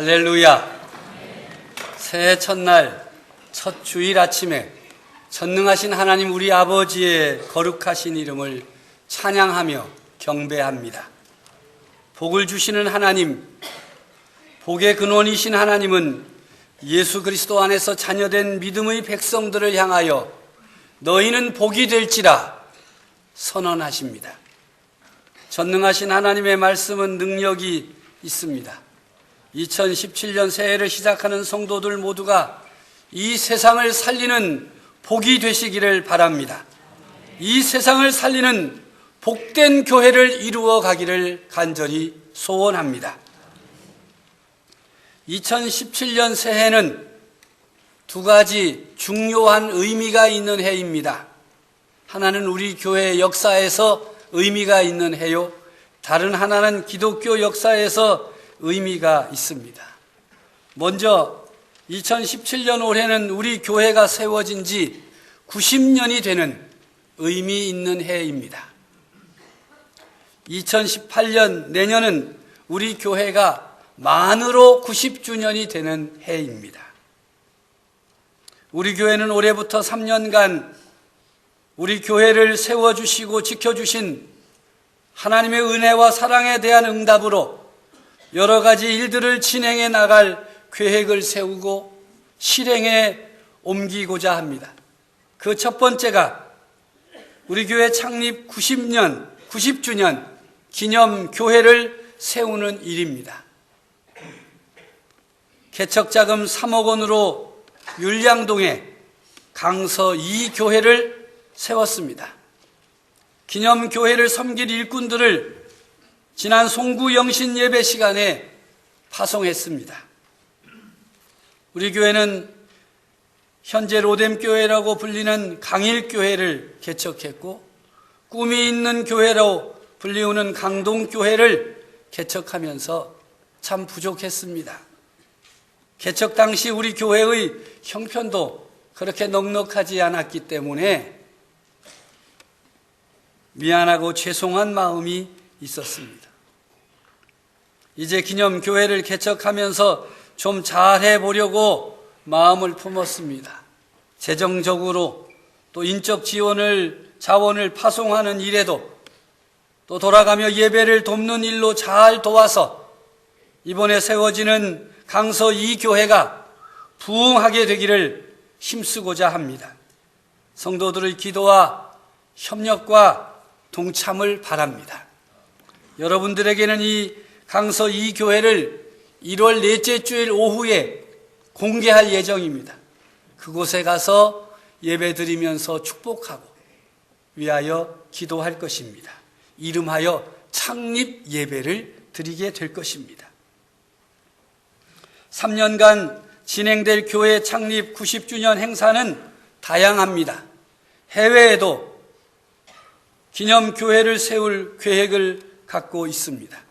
할렐루야. 새해 첫날 첫 주일 아침에 전능하신 하나님 우리 아버지의 거룩하신 이름을 찬양하며 경배합니다. 복을 주시는 하나님, 복의 근원이신 하나님은 예수 그리스도 안에서 자녀된 믿음의 백성들을 향하여 너희는 복이 될지라 선언하십니다. 전능하신 하나님의 말씀은 능력이 있습니다. 2017년 새해를 시작하는 성도들 모두가 이 세상을 살리는 복이 되시기를 바랍니다. 이 세상을 살리는 복된 교회를 이루어 가기를 간절히 소원합니다. 2017년 새해는 두 가지 중요한 의미가 있는 해입니다. 하나는 우리 교회 역사에서 의미가 있는 해요. 다른 하나는 기독교 역사에서 의미가 있습니다. 먼저 2017년 올해는 우리 교회가 세워진 지 90년이 되는 의미 있는 해입니다. 2018년 내년은 우리 교회가 만으로 90주년이 되는 해입니다. 우리 교회는 올해부터 3년간 우리 교회를 세워주시고 지켜주신 하나님의 은혜와 사랑에 대한 응답으로 여러 가지 일들을 진행해 나갈 계획을 세우고 실행에 옮기고자 합니다. 그 첫 번째가 우리 교회 창립 90주년 기념 교회를 세우는 일입니다. 개척자금 3억 원으로 율량동에 강서 2교회를 세웠습니다. 기념 교회를 섬길 일꾼들을 지난 송구 영신 예배 시간에 파송했습니다. 우리 교회는 현재 로뎀교회라고 불리는 강일교회를 개척했고 꿈이 있는 교회로 불리우는 강동교회를 개척하면서 참 부족했습니다. 개척 당시 우리 교회의 형편도 그렇게 넉넉하지 않았기 때문에 미안하고 죄송한 마음이 있었습니다. 이제 기념교회를 개척하면서 좀 잘해보려고 마음을 품었습니다. 재정적으로 또 인적 자원을 파송하는 일에도 또 돌아가며 예배를 돕는 일로 잘 도와서 이번에 세워지는 강서 2교회가 부흥하게 되기를 힘쓰고자 합니다. 성도들의 기도와 협력과 동참을 바랍니다. 여러분들에게는 이 강서 2교회를 1월 넷째 주일 오후에 공개할 예정입니다. 그곳에 가서 예배드리면서 축복하고 위하여 기도할 것입니다. 이름하여 창립 예배를 드리게 될 것입니다. 3년간 진행될 교회 창립 90주년 행사는 다양합니다. 해외에도 기념교회를 세울 계획을 갖고 있습니다.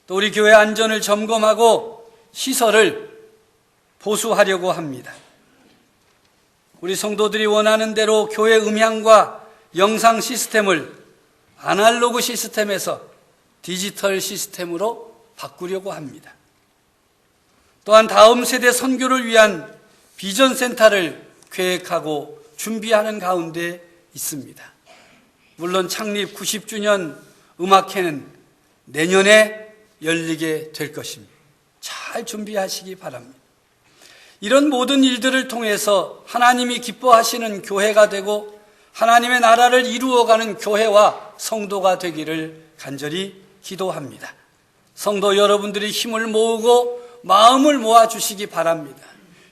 또 우리 교회 안전을 점검하고 시설을 보수하려고 합니다. 우리 성도들이 원하는 대로 교회 음향과 영상 시스템을 아날로그 시스템에서 디지털 시스템으로 바꾸려고 합니다. 또한 다음 세대 선교를 위한 비전 센터를 계획하고 준비하는 가운데 있습니다. 물론 창립 90주년 음악회는 내년에 열리게 될 것입니다. 잘 준비하시기 바랍니다. 이런 모든 일들을 통해서 하나님이 기뻐하시는 교회가 되고 하나님의 나라를 이루어가는 교회와 성도가 되기를 간절히 기도합니다. 성도 여러분들이 힘을 모으고 마음을 모아주시기 바랍니다.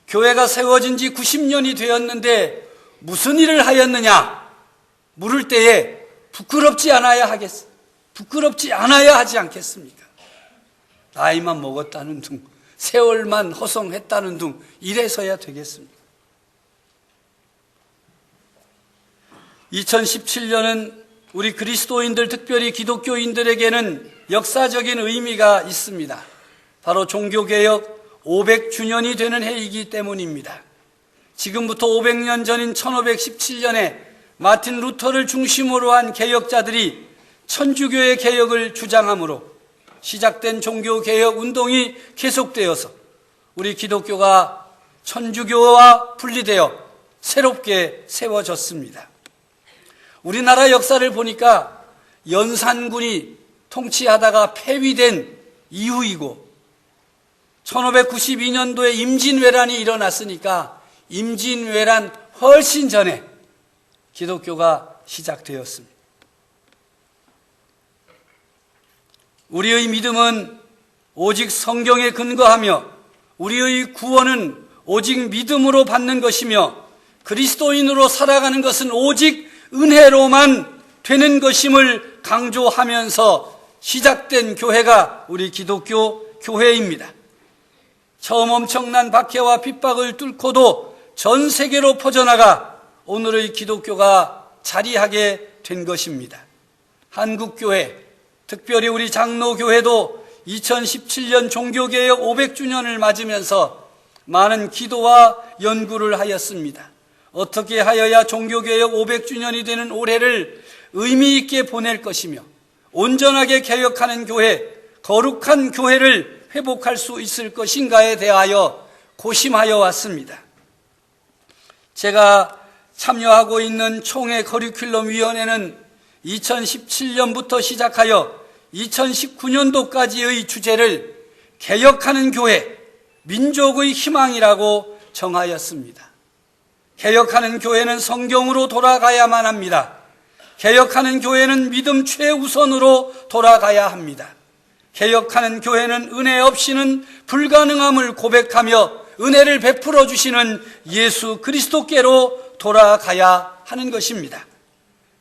교회가 세워진 지 90년이 되었는데 무슨 일을 하였느냐 물을 때에 부끄럽지 않아야 하지 않겠습니까? 나이만 먹었다는 둥, 세월만 허송했다는 둥, 이래서야 되겠습니까? 2017년은 우리 그리스도인들, 특별히 기독교인들에게는 역사적인 의미가 있습니다. 바로 종교개혁 500주년이 되는 해이기 때문입니다. 지금부터 500년 전인 1517년에 마틴 루터를 중심으로 한 개혁자들이 천주교의 개혁을 주장하므로 시작된 종교개혁 운동이 계속되어서 우리 기독교가 천주교와 분리되어 새롭게 세워졌습니다. 우리나라 역사를 보니까 연산군이 통치하다가 폐위된 이후이고 1592년도에 임진왜란이 일어났으니까 임진왜란 훨씬 전에 기독교가 시작되었습니다. 우리의 믿음은 오직 성경에 근거하며 우리의 구원은 오직 믿음으로 받는 것이며 그리스도인으로 살아가는 것은 오직 은혜로만 되는 것임을 강조하면서 시작된 교회가 우리 기독교 교회입니다. 처음 엄청난 박해와 핍박을 뚫고도 전 세계로 퍼져나가 오늘의 기독교가 자리하게 된 것입니다. 한국교회, 특별히 우리 장로교회도 2017년 종교개혁 500주년을 맞으면서 많은 기도와 연구를 하였습니다. 어떻게 하여야 종교개혁 500주년이 되는 올해를 의미 있게 보낼 것이며 온전하게 개혁하는 교회, 거룩한 교회를 회복할 수 있을 것인가에 대하여 고심하여 왔습니다. 제가 참여하고 있는 총회 커리큘럼 위원회는 2017년부터 시작하여 2019년도까지의 주제를 개혁하는 교회, 민족의 희망이라고 정하였습니다. 개혁하는 교회는 성경으로 돌아가야만 합니다. 개혁하는 교회는 믿음 최우선으로 돌아가야 합니다. 개혁하는 교회는 은혜 없이는 불가능함을 고백하며 은혜를 베풀어 주시는 예수 그리스도께로 돌아가야 하는 것입니다.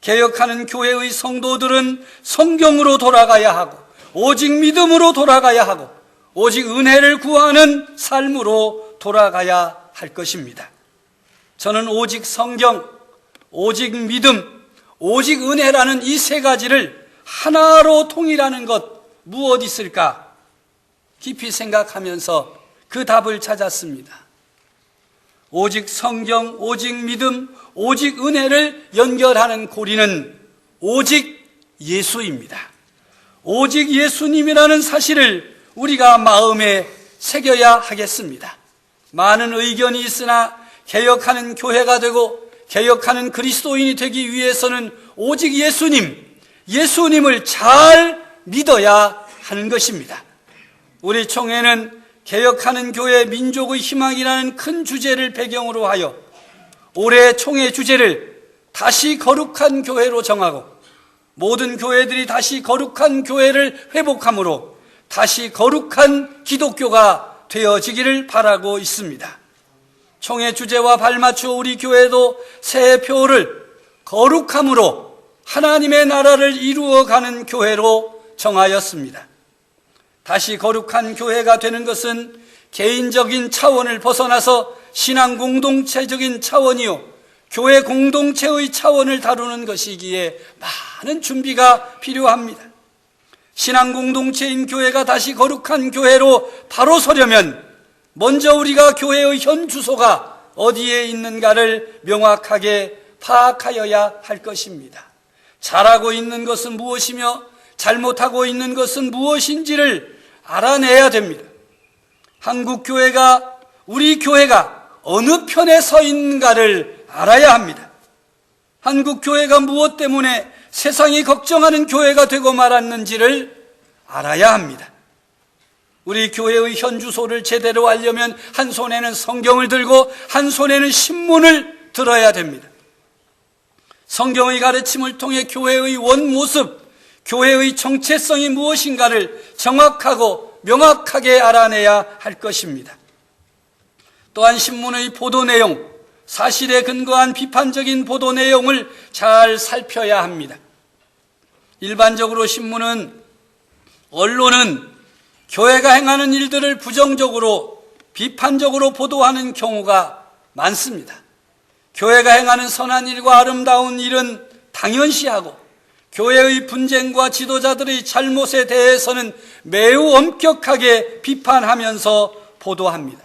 개혁하는 교회의 성도들은 성경으로 돌아가야 하고 오직 믿음으로 돌아가야 하고 오직 은혜를 구하는 삶으로 돌아가야 할 것입니다. 저는 오직 성경, 오직 믿음, 오직 은혜라는 이 세 가지를 하나로 통일하는 것 무엇 있을까? 깊이 생각하면서 그 답을 찾았습니다. 오직 성경, 오직 믿음, 오직 은혜를 연결하는 고리는 오직 예수입니다. 오직 예수님이라는 사실을 우리가 마음에 새겨야 하겠습니다. 많은 의견이 있으나 개혁하는 교회가 되고 개혁하는 그리스도인이 되기 위해서는 오직 예수님을 잘 믿어야 하는 것입니다. 우리 총회는 개혁하는 교회 민족의 희망이라는 큰 주제를 배경으로 하여 올해 총회 주제를 다시 거룩한 교회로 정하고 모든 교회들이 다시 거룩한 교회를 회복함으로 다시 거룩한 기독교가 되어지기를 바라고 있습니다. 총회 주제와 발맞추어 우리 교회도 새해 표를 거룩함으로 하나님의 나라를 이루어가는 교회로 정하였습니다. 다시 거룩한 교회가 되는 것은 개인적인 차원을 벗어나서 신앙 공동체적인 차원이요 교회 공동체의 차원을 다루는 것이기에 많은 준비가 필요합니다. 신앙 공동체인 교회가 다시 거룩한 교회로 바로 서려면 먼저 우리가 교회의 현 주소가 어디에 있는가를 명확하게 파악하여야 할 것입니다. 잘하고 있는 것은 무엇이며 잘못하고 있는 것은 무엇인지를 알아내야 됩니다. 한국 교회가, 우리 교회가 어느 편에 서 있는가를 알아야 합니다. 한국 교회가 무엇 때문에 세상이 걱정하는 교회가 되고 말았는지를 알아야 합니다. 우리 교회의 현 주소를 제대로 알려면 한 손에는 성경을 들고 한 손에는 신문을 들어야 됩니다. 성경의 가르침을 통해 교회의 원모습, 교회의 정체성이 무엇인가를 정확하고 명확하게 알아내야 할 것입니다. 또한 신문의 보도 내용, 사실에 근거한 비판적인 보도 내용을 잘 살펴야 합니다. 일반적으로 언론은 교회가 행하는 일들을 부정적으로, 비판적으로 보도하는 경우가 많습니다. 교회가 행하는 선한 일과 아름다운 일은 당연시하고 교회의 분쟁과 지도자들의 잘못에 대해서는 매우 엄격하게 비판하면서 보도합니다.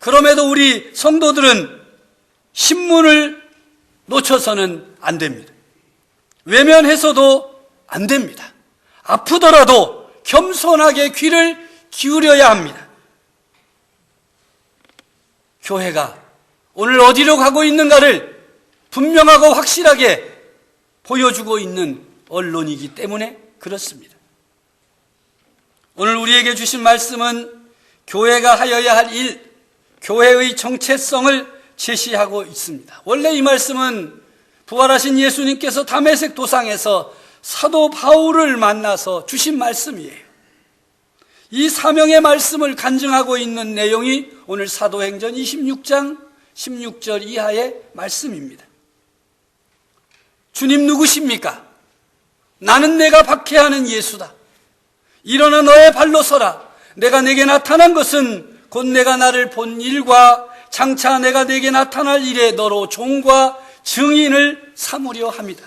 그럼에도 우리 성도들은 신문을 놓쳐서는 안 됩니다. 외면해서도 안 됩니다. 아프더라도 겸손하게 귀를 기울여야 합니다. 교회가 오늘 어디로 가고 있는가를 분명하고 확실하게 보여주고 있는 언론이기 때문에 그렇습니다. 오늘 우리에게 주신 말씀은 교회가 하여야 할 일, 교회의 정체성을 제시하고 있습니다. 원래 이 말씀은 부활하신 예수님께서 다메섹 도상에서 사도 바울을 만나서 주신 말씀이에요. 이 사명의 말씀을 간증하고 있는 내용이 오늘 사도행전 26장 16절 이하의 말씀입니다. 주님 누구십니까? 나는 내가 박해하는 예수다. 일어나 너의 발로 서라. 내가 내게 나타난 것은 곧 내가 나를 본 일과 장차 내가 내게 나타날 일에 너로 종과 증인을 삼으려 함이다.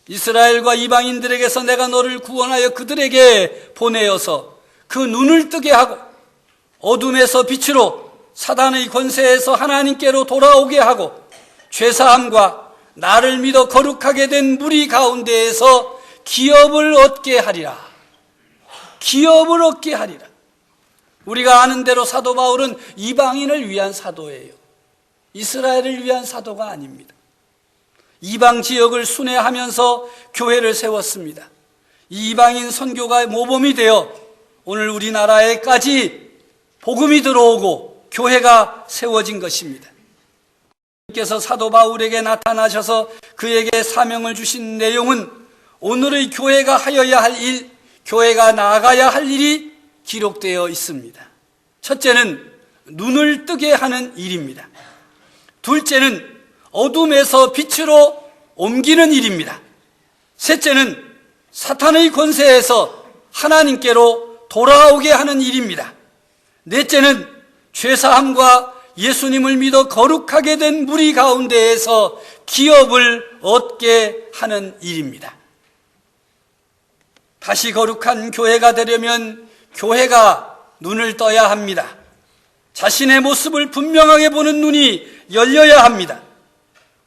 이스라엘과 이방인들에게서 내가 너를 구원하여 그들에게 보내어서 그 눈을 뜨게 하고 어둠에서 빛으로 사단의 권세에서 하나님께로 돌아오게 하고 죄사함과 나를 믿어 거룩하게 된 무리 가운데에서 기업을 얻게 하리라. 기업을 얻게 하리라. 우리가 아는 대로 사도 바울은 이방인을 위한 사도예요. 이스라엘을 위한 사도가 아닙니다. 이방 지역을 순회하면서 교회를 세웠습니다. 이방인 선교가 모범이 되어 오늘 우리나라에까지 복음이 들어오고 교회가 세워진 것입니다. 주님께서 사도 바울에게 나타나셔서 그에게 사명을 주신 내용은 오늘의 교회가 하여야 할 일, 교회가 나아가야 할 일이 기록되어 있습니다. 첫째는 눈을 뜨게 하는 일입니다. 둘째는 어둠에서 빛으로 옮기는 일입니다. 셋째는 사탄의 권세에서 하나님께로 돌아오게 하는 일입니다. 넷째는 죄사함과 예수님을 믿어 거룩하게 된 무리 가운데에서 기업을 얻게 하는 일입니다. 다시 거룩한 교회가 되려면 교회가 눈을 떠야 합니다. 자신의 모습을 분명하게 보는 눈이 열려야 합니다.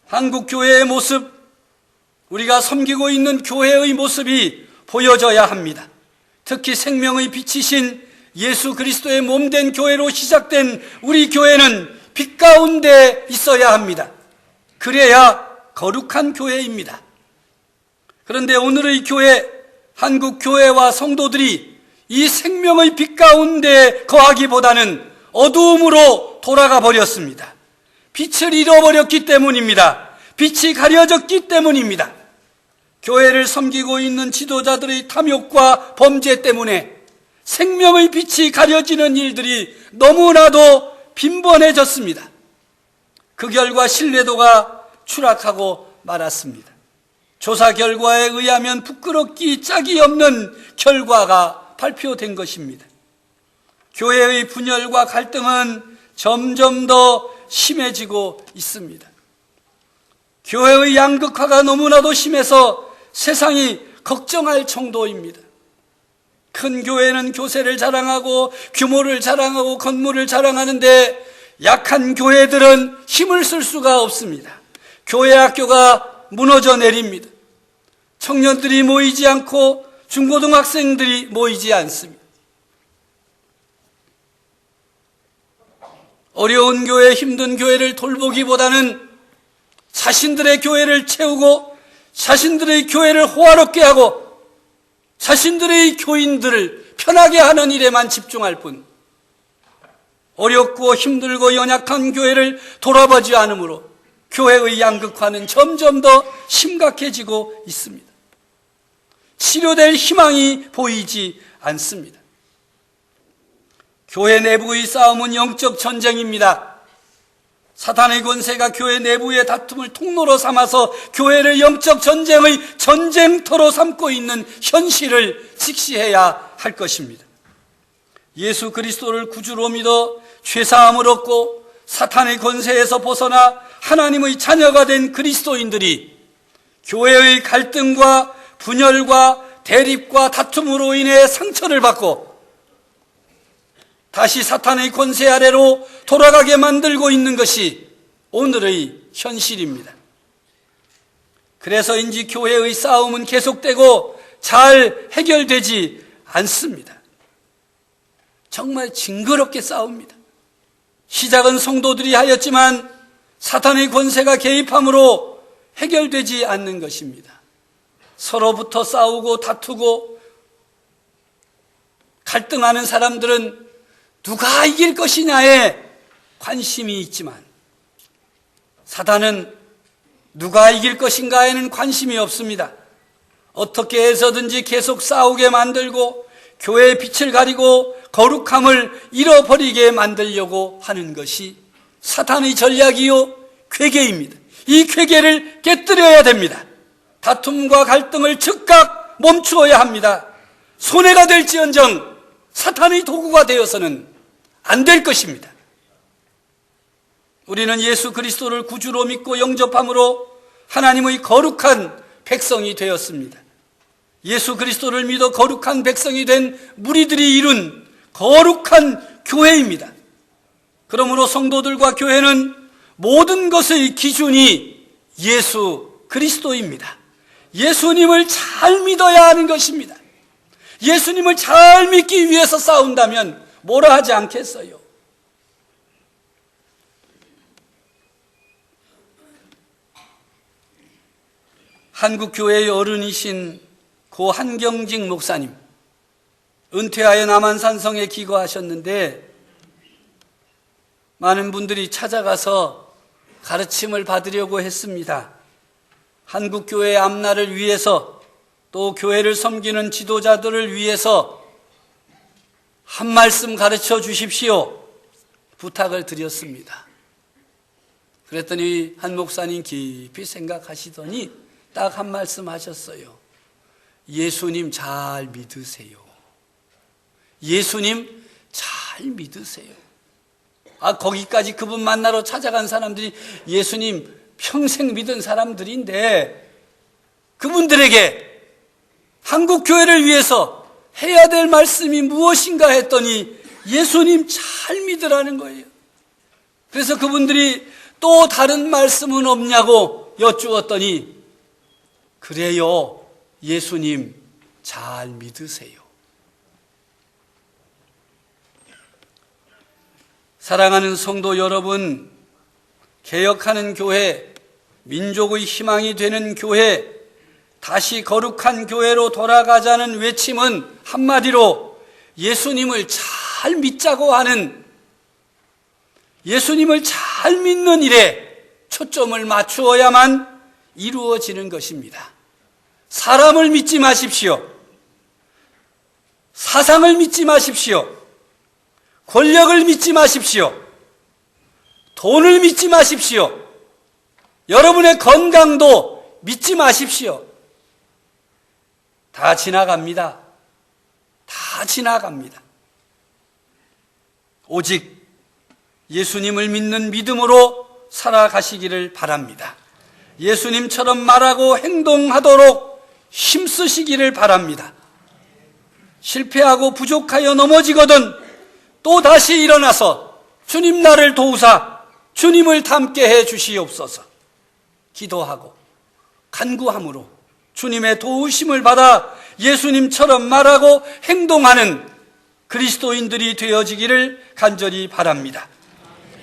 한국 교회의 모습, 우리가 섬기고 있는 교회의 모습이 보여져야 합니다. 특히 생명의 빛이신 예수 그리스도의 몸된 교회로 시작된 우리 교회는 빛 가운데 있어야 합니다. 그래야 거룩한 교회입니다. 그런데 오늘의 교회, 한국 교회와 성도들이 이 생명의 빛 가운데 거하기보다는 어두움으로 돌아가 버렸습니다. 빛을 잃어버렸기 때문입니다. 빛이 가려졌기 때문입니다. 교회를 섬기고 있는 지도자들의 탐욕과 범죄 때문에 생명의 빛이 가려지는 일들이 너무나도 빈번해졌습니다. 그 결과 신뢰도가 추락하고 말았습니다. 조사 결과에 의하면 부끄럽기 짝이 없는 결과가 발표된 것입니다. 교회의 분열과 갈등은 점점 더 심해지고 있습니다. 교회의 양극화가 너무나도 심해서 세상이 걱정할 정도입니다. 큰 교회는 교세를 자랑하고 규모를 자랑하고 건물을 자랑하는데 약한 교회들은 힘을 쓸 수가 없습니다. 교회 학교가 무너져 내립니다. 청년들이 모이지 않고 중고등학생들이 모이지 않습니다. 어려운 교회, 힘든 교회를 돌보기보다는 자신들의 교회를 채우고 자신들의 교회를 호화롭게 하고 자신들의 교인들을 편하게 하는 일에만 집중할 뿐 어렵고 힘들고 연약한 교회를 돌아보지 않으므로 교회의 양극화는 점점 더 심각해지고 있습니다. 치료될 희망이 보이지 않습니다. 교회 내부의 싸움은 영적 전쟁입니다. 사탄의 권세가 교회 내부의 다툼을 통로로 삼아서 교회를 영적 전쟁의 전쟁터로 삼고 있는 현실을 직시해야 할 것입니다. 예수 그리스도를 구주로 믿어 죄사함을 얻고 사탄의 권세에서 벗어나 하나님의 자녀가 된 그리스도인들이 교회의 갈등과 분열과 대립과 다툼으로 인해 상처를 받고 다시 사탄의 권세 아래로 돌아가게 만들고 있는 것이 오늘의 현실입니다. 그래서인지 교회의 싸움은 계속되고 잘 해결되지 않습니다. 정말 징그럽게 싸웁니다. 시작은 성도들이 하였지만 사탄의 권세가 개입함으로 해결되지 않는 것입니다. 서로부터 싸우고 다투고 갈등하는 사람들은 누가 이길 것이냐에 관심이 있지만 사탄은 누가 이길 것인가에는 관심이 없습니다. 어떻게 해서든지 계속 싸우게 만들고 교회의 빛을 가리고 거룩함을 잃어버리게 만들려고 하는 것이 사탄의 전략이요 궤계입니다. 이 궤계를 깨뜨려야 됩니다. 다툼과 갈등을 즉각 멈추어야 합니다. 손해가 될지언정 사탄의 도구가 되어서는 안 될 것입니다. 우리는 예수 그리스도를 구주로 믿고 영접함으로 하나님의 거룩한 백성이 되었습니다. 예수 그리스도를 믿어 거룩한 백성이 된 무리들이 이룬 거룩한 교회입니다. 그러므로 성도들과 교회는 모든 것의 기준이 예수 그리스도입니다. 예수님을 잘 믿어야 하는 것입니다. 예수님을 잘 믿기 위해서 싸운다면 뭐라 하지 않겠어요? 한국교회의 어른이신 고 한경직 목사님, 은퇴하여 남한산성에 기거하셨는데 많은 분들이 찾아가서 가르침을 받으려고 했습니다. 한국교회의 앞날을 위해서 또 교회를 섬기는 지도자들을 위해서 한 말씀 가르쳐 주십시오 부탁을 드렸습니다. 그랬더니 한 목사님 깊이 생각하시더니 딱 한 말씀 하셨어요. 예수님 잘 믿으세요. 예수님 잘 믿으세요. 거기까지 그분 만나러 찾아간 사람들이 예수님 평생 믿은 사람들인데 그분들에게 한국교회를 위해서 해야 될 말씀이 무엇인가 했더니 예수님 잘 믿으라는 거예요. 그래서 그분들이 또 다른 말씀은 없냐고 여쭈었더니 그래요. 예수님 잘 믿으세요. 사랑하는 성도 여러분, 개혁하는 교회, 민족의 희망이 되는 교회, 다시 거룩한 교회로 돌아가자는 외침은 한마디로 예수님을 잘 믿자고 하는, 예수님을 잘 믿는 일에 초점을 맞추어야만 이루어지는 것입니다. 사람을 믿지 마십시오. 사상을 믿지 마십시오. 권력을 믿지 마십시오. 돈을 믿지 마십시오. 여러분의 건강도 믿지 마십시오. 다 지나갑니다. 다 지나갑니다. 오직 예수님을 믿는 믿음으로 살아가시기를 바랍니다. 예수님처럼 말하고 행동하도록 힘쓰시기를 바랍니다. 실패하고 부족하여 넘어지거든 또 다시 일어나서 주님 나를 도우사 주님을 닮게 해 주시옵소서. 기도하고 간구함으로 주님의 도우심을 받아 예수님처럼 말하고 행동하는 그리스도인들이 되어지기를 간절히 바랍니다.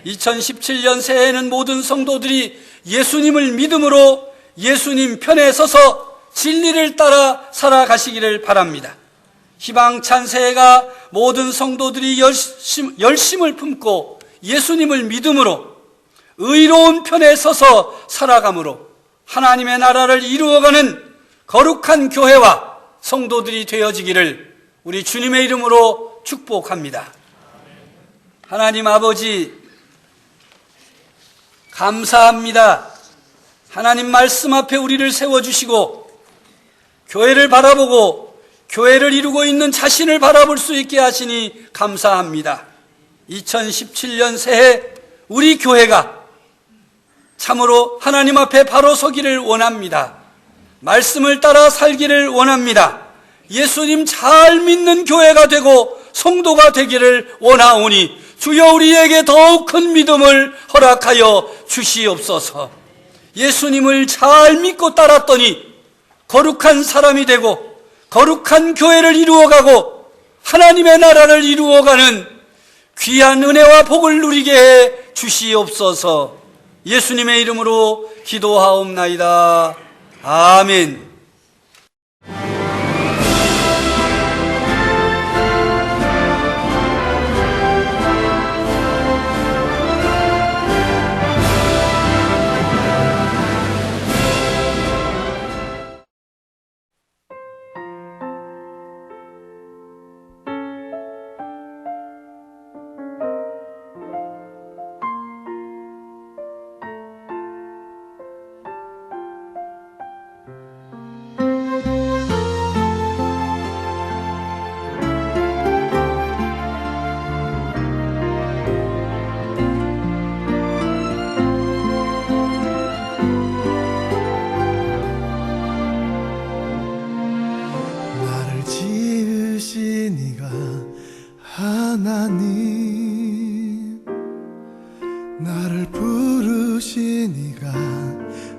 2017년 새해에는 모든 성도들이 예수님을 믿음으로 예수님 편에 서서 진리를 따라 살아가시기를 바랍니다. 희망찬 새해가 모든 성도들이 열심을 품고 예수님을 믿음으로 의로운 편에 서서 살아감으로 하나님의 나라를 이루어가는 거룩한 교회와 성도들이 되어지기를 우리 주님의 이름으로 축복합니다. 하나님 아버지 감사합니다. 하나님 말씀 앞에 우리를 세워주시고 교회를 바라보고 교회를 이루고 있는 자신을 바라볼 수 있게 하시니 감사합니다. 2017년 새해 우리 교회가 참으로 하나님 앞에 바로 서기를 원합니다. 말씀을 따라 살기를 원합니다. 예수님 잘 믿는 교회가 되고 성도가 되기를 원하오니 주여 우리에게 더욱 큰 믿음을 허락하여 주시옵소서. 예수님을 잘 믿고 따랐더니 거룩한 사람이 되고 거룩한 교회를 이루어가고 하나님의 나라를 이루어가는 귀한 은혜와 복을 누리게 해 주시옵소서. 예수님의 이름으로 기도하옵나이다. 아멘. 하나님, 나를 부르시니가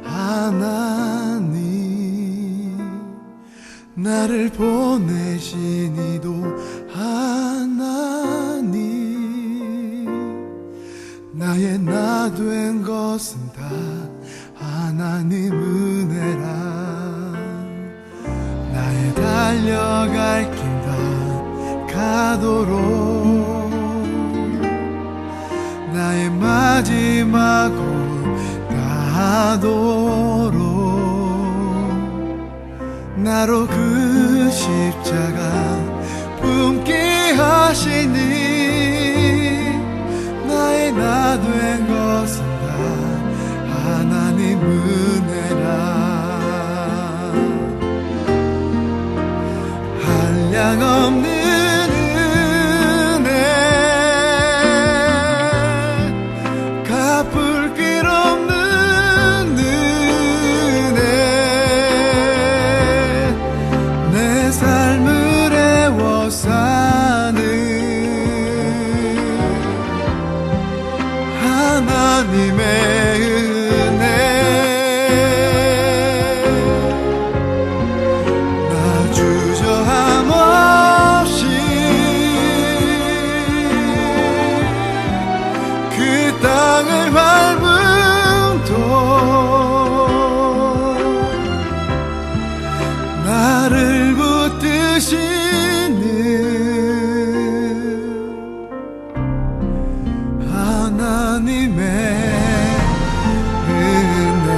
하나님, 나를 보내시니도 하나님, 나의 나 된 것은 다 하나님 은혜라. 나의 달려갈 길 다 가도록, 나의 마지막 홀 다하도록, 나로 그 십자가 품게 하시니, 나의 나 된 것은 다 하나님 은혜라. 한량없는 하나님의 은혜, 나 주저함 없이 그 땅을 밟음도 나를 붙드시는 하나님의 은혜.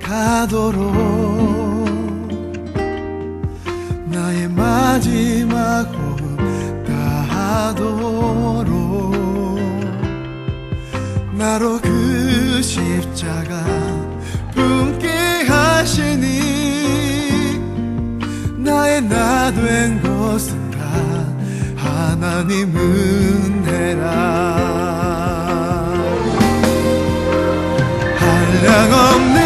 가도록, 나의 마지막 호흡 다하도록, 나로 그 십자가 품게 하시니, 나의 나 된 것은 다 하나님 은혜라. 한량없는